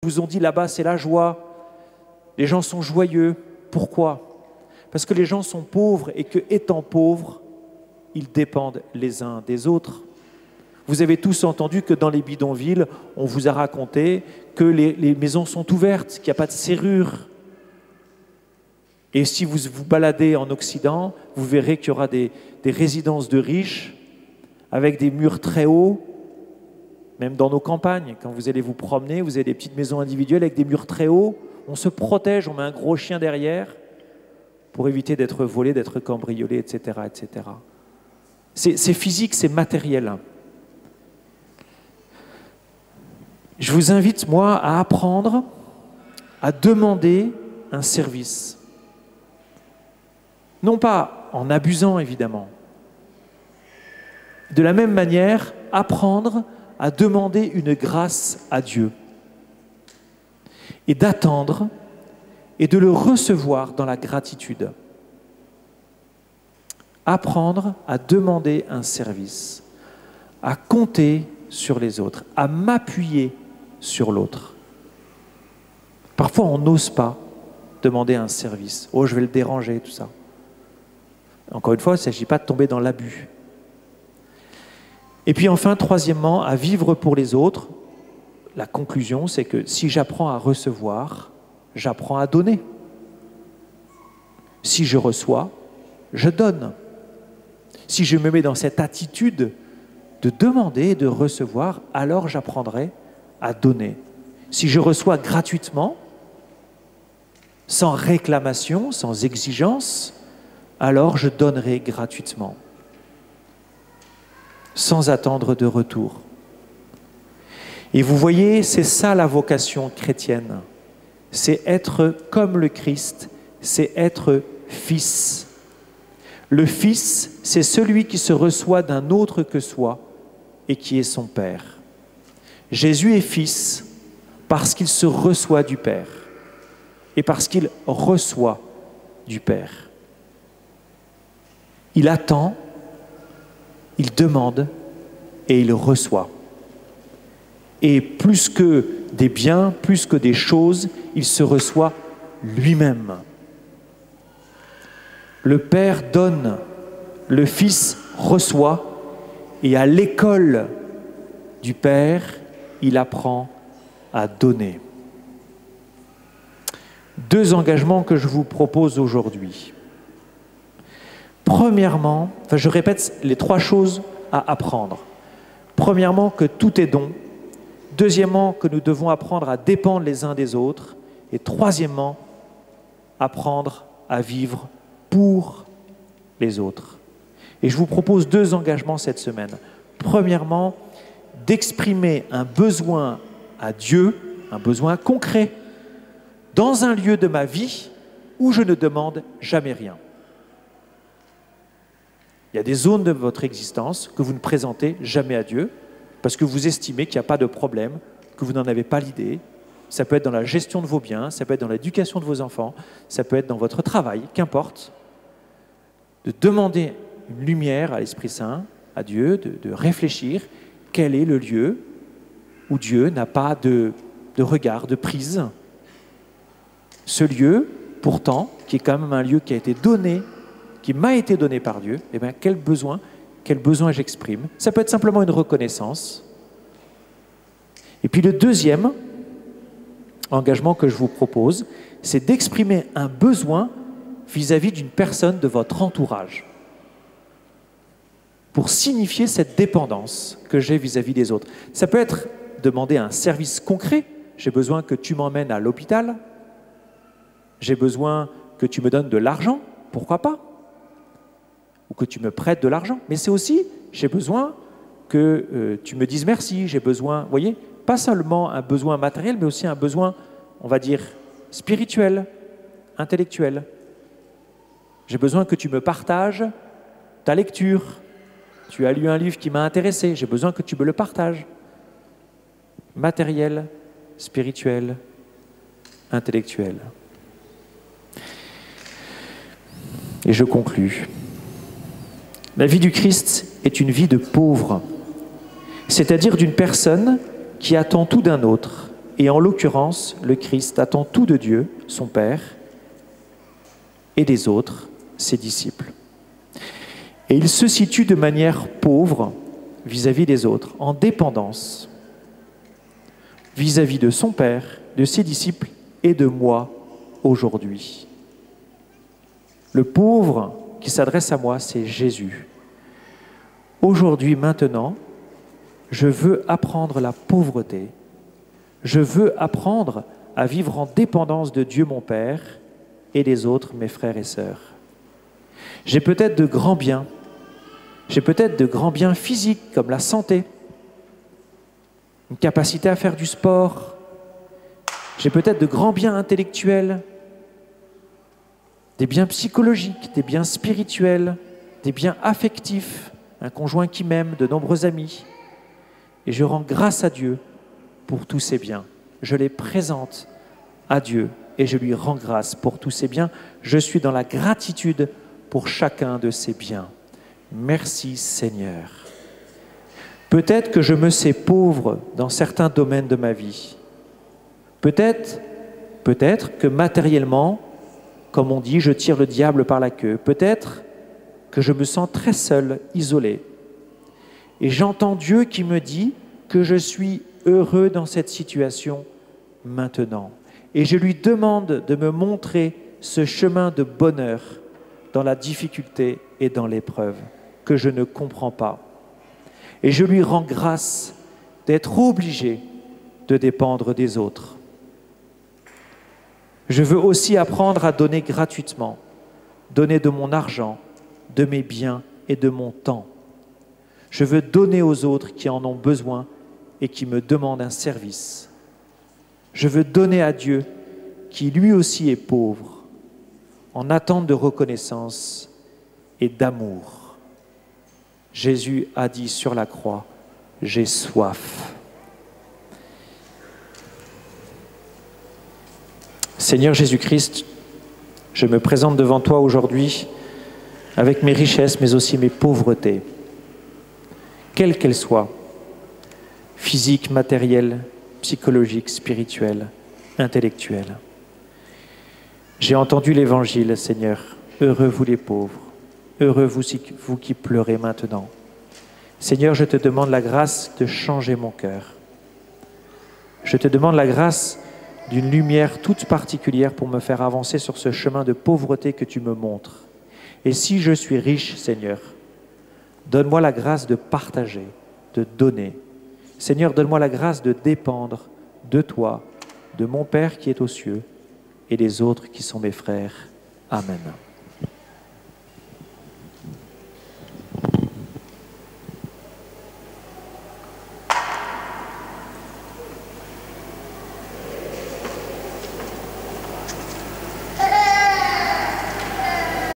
vous ont dit là-bas, c'est la joie. Les gens sont joyeux. Pourquoi? Parce que les gens sont pauvres et que, étant pauvres, ils dépendent les uns des autres. Vous avez tous entendu que dans les bidonvilles, on vous a raconté que les maisons sont ouvertes, qu'il n'y a pas de serrure. Et si vous vous baladez en Occident, vous verrez qu'il y aura des résidences de riches avec des murs très hauts. Même dans nos campagnes, quand vous allez vous promener, vous avez des petites maisons individuelles avec des murs très hauts. On se protège, on met un gros chien derrière pour éviter d'être volé, d'être cambriolé, etc., etc. C'est physique, c'est matériel. Je vous invite, moi, à apprendre à demander un service. Non pas en abusant, évidemment. De la même manière, apprendre à demander une grâce à Dieu et d'attendre et de le recevoir dans la gratitude. Apprendre à demander un service, à compter sur les autres, à m'appuyer sur l'autre. Parfois, on n'ose pas demander un service. Oh, je vais le déranger, tout ça. Encore une fois, il ne s'agit pas de tomber dans l'abus. Et puis enfin, troisièmement, à vivre pour les autres. La conclusion, c'est que si j'apprends à recevoir, j'apprends à donner. Si je reçois, je donne. Si je me mets dans cette attitude de demander et de recevoir, alors j'apprendrai à donner. Si je reçois gratuitement, sans réclamation, sans exigence, alors je donnerai gratuitement, sans attendre de retour. Et vous voyez, c'est ça la vocation chrétienne. C'est être comme le Christ, c'est être fils. Le fils, c'est celui qui se reçoit d'un autre que soi et qui est son Père. Jésus est fils parce qu'il se reçoit du Père et parce qu'il reçoit du Père. Il attend, il demande et il reçoit. Et plus que des biens, plus que des choses, il se reçoit lui-même. Le Père donne, le Fils reçoit, et à l'école du Père, il apprend à donner. Deux engagements que je vous propose aujourd'hui. Premièrement, je répète les trois choses à apprendre. Premièrement, que tout est don. Deuxièmement, que nous devons apprendre à dépendre les uns des autres. Et troisièmement, apprendre à vivre pour les autres. Et je vous propose deux engagements cette semaine. Premièrement, d'exprimer un besoin à Dieu, un besoin concret, dans un lieu de ma vie où je ne demande jamais rien. Il y a des zones de votre existence que vous ne présentez jamais à Dieu parce que vous estimez qu'il n'y a pas de problème, que vous n'en avez pas l'idée. Ça peut être dans la gestion de vos biens, ça peut être dans l'éducation de vos enfants, ça peut être dans votre travail, qu'importe. De demander une lumière à l'Esprit Saint, à Dieu, de réfléchir quel est le lieu où Dieu n'a pas de regard, de prise. Ce lieu, pourtant, qui est quand même un lieu qui a été donné, qui m'a été donné par Dieu, eh bien, quel besoin j'exprime. Ça peut être simplement une reconnaissance. Et puis le deuxième engagement que je vous propose, c'est d'exprimer un besoin vis-à-vis d'une personne de votre entourage pour signifier cette dépendance que j'ai vis-à-vis des autres. Ça peut être demander un service concret. J'ai besoin que tu m'emmènes à l'hôpital. J'ai besoin que tu me donnes de l'argent. Pourquoi pas? Ou que tu me prêtes de l'argent. Mais c'est aussi, j'ai besoin que tu me dises merci. J'ai besoin, vous voyez, pas seulement un besoin matériel, mais aussi un besoin, on va dire, spirituel, intellectuel. J'ai besoin que tu me partages ta lecture. Tu as lu un livre qui m'a intéressé. J'ai besoin que tu me le partages. Matériel, spirituel, intellectuel. Et je conclus. La vie du Christ est une vie de pauvre, c'est-à-dire d'une personne qui attend tout d'un autre Et en l'occurrence, le Christ attend tout de Dieu, son Père, et des autres, ses disciples. Et il se situe de manière pauvre vis-à-vis des autres, en dépendance vis-à-vis de son Père, de ses disciples et de moi aujourd'hui. Le pauvre qui s'adresse à moi, c'est Jésus. Aujourd'hui, maintenant, je veux apprendre la pauvreté. Je veux apprendre à vivre en dépendance de Dieu mon Père et des autres, mes frères et sœurs. J'ai peut-être de grands biens. J'ai peut-être de grands biens physiques comme la santé, une capacité à faire du sport. J'ai peut-être de grands biens intellectuels, des biens psychologiques, des biens spirituels, des biens affectifs, un conjoint qui m'aime, de nombreux amis. Et je rends grâce à Dieu pour tous ces biens. Je les présente à Dieu et je lui rends grâce pour tous ces biens. Je suis dans la gratitude pour chacun de ces biens. Merci Seigneur. Peut-être que je me sais pauvre dans certains domaines de ma vie. Peut-être que matériellement, comme on dit, je tire le diable par la queue. Peut-être que je me sens très seul, isolé. Et j'entends Dieu qui me dit que je suis heureux dans cette situation maintenant. Et je lui demande de me montrer ce chemin de bonheur dans la difficulté et dans l'épreuve que je ne comprends pas. Et je lui rends grâce d'être obligé de dépendre des autres. Je veux aussi apprendre à donner gratuitement, donner de mon argent, de mes biens et de mon temps. Je veux donner aux autres qui en ont besoin et qui me demandent un service. Je veux donner à Dieu qui lui aussi est pauvre, en attente de reconnaissance et d'amour. Jésus a dit sur la croix, « J'ai soif ». Seigneur Jésus-Christ, je me présente devant toi aujourd'hui avec mes richesses, mais aussi mes pauvretés, quelles qu'elles soient, physiques, matérielles, psychologiques, spirituelles, intellectuelles. J'ai entendu l'Évangile, Seigneur. Heureux vous les pauvres, heureux vous qui pleurez maintenant. Seigneur, je te demande la grâce de changer mon cœur. Je te demande la grâce d'une lumière toute particulière pour me faire avancer sur ce chemin de pauvreté que tu me montres. Et si je suis riche, Seigneur, donne-moi la grâce de partager, de donner. Seigneur, donne-moi la grâce de dépendre de toi, de mon Père qui est aux cieux et des autres qui sont mes frères. Amen.